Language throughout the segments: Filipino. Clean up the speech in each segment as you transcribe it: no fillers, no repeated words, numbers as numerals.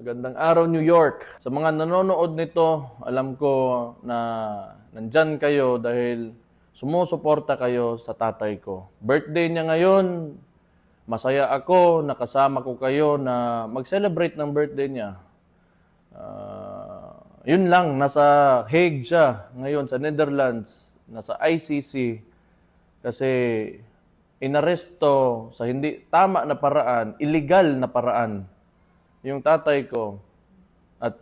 Magandang araw, New York. Sa mga nanonood nito, alam ko na nandyan kayo dahil sumusuporta kayo sa tatay ko. Birthday niya ngayon, masaya ako, nakasama ko kayo na mag-celebrate ng birthday niya. Yun lang, nasa Hague siya ngayon sa Netherlands, nasa ICC kasi inaresto sa hindi tama na paraan, illegal na paraan yung tatay ko at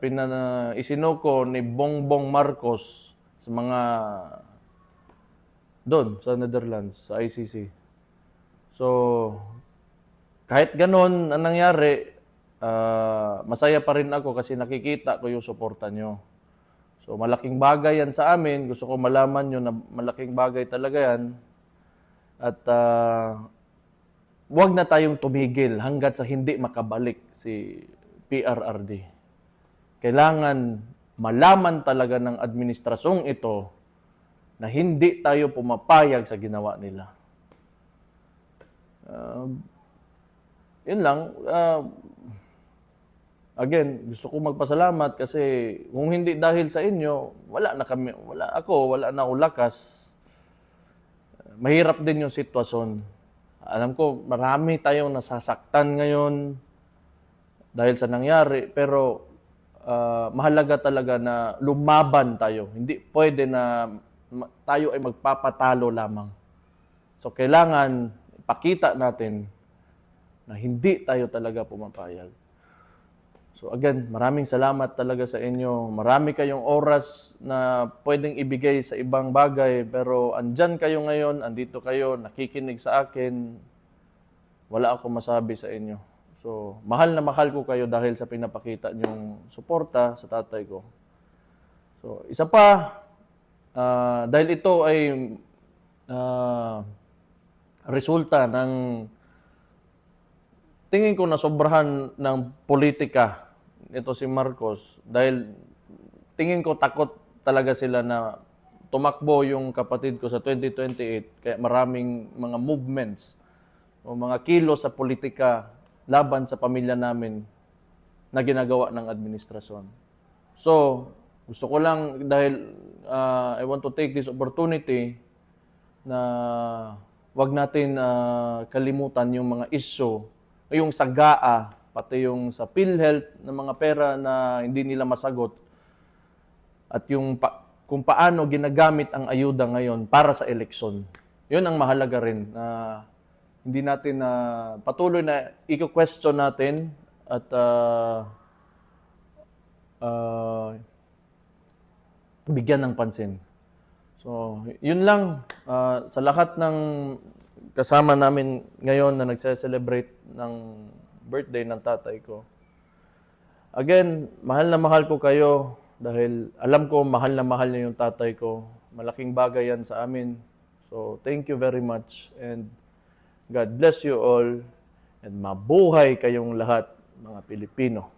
isinuko ni Bongbong Marcos sa mga doon sa Netherlands, sa ICC. So, kahit ganun ang nangyari, masaya pa rin ako kasi nakikita ko yung suporta nyo. So, malaking bagay yan sa amin. Gusto ko malaman nyo na malaking bagay talaga yan. At huwag na tayong tumigil hanggat sa hindi makabalik si PRRD. Kailangan malaman talaga ng administrasyong ito na hindi tayo pumapayag sa ginawa nila. Yun lang. Again, gusto ko magpasalamat kasi kung hindi dahil sa inyo, wala na akong lakas. Mahirap din yung sitwasyon. Alam ko, marami tayong nasasaktan ngayon dahil sa nangyari, pero mahalaga talaga na lumaban tayo. Hindi pwede na tayo ay magpapatalo lamang. So, kailangan ipakita natin na hindi tayo talaga pumapayag. So again, maraming salamat talaga sa inyo. Marami kayong oras na pwedeng ibigay sa ibang bagay, pero andyan kayo ngayon, andito kayo, nakikinig sa akin. Wala akong masabi sa inyo. So, mahal na mahal ko kayo dahil sa pinapakita niyong suporta sa tatay ko. So, isa pa, dahil ito ay resulta ng tingin ko na sobrahan ng politika ito si Marcos dahil tingin ko takot talaga sila na tumakbo yung kapatid ko sa 2028 kaya maraming mga movements o mga kilos sa politika laban sa pamilya namin na ginagawa ng administrasyon. So, gusto ko lang dahil I want to take this opportunity na wag natin kalimutan yung mga issue, yung sa GAA, pati yung sa PhilHealth ng mga pera na hindi nila masagot at yung kung paano ginagamit ang ayuda ngayon para sa eleksyon. Yun ang mahalaga rin na hindi natin patuloy na i-question natin at bigyan ng pansin. So, yun lang sa lahat ng kasama namin ngayon na nagse-celebrate ng birthday ng tatay ko. Again, mahal na mahal ko kayo dahil alam ko mahal na mahal niyo yung tatay ko. Malaking bagay yan sa amin. So, thank you very much and God bless you all and mabuhay kayong lahat, mga Pilipino.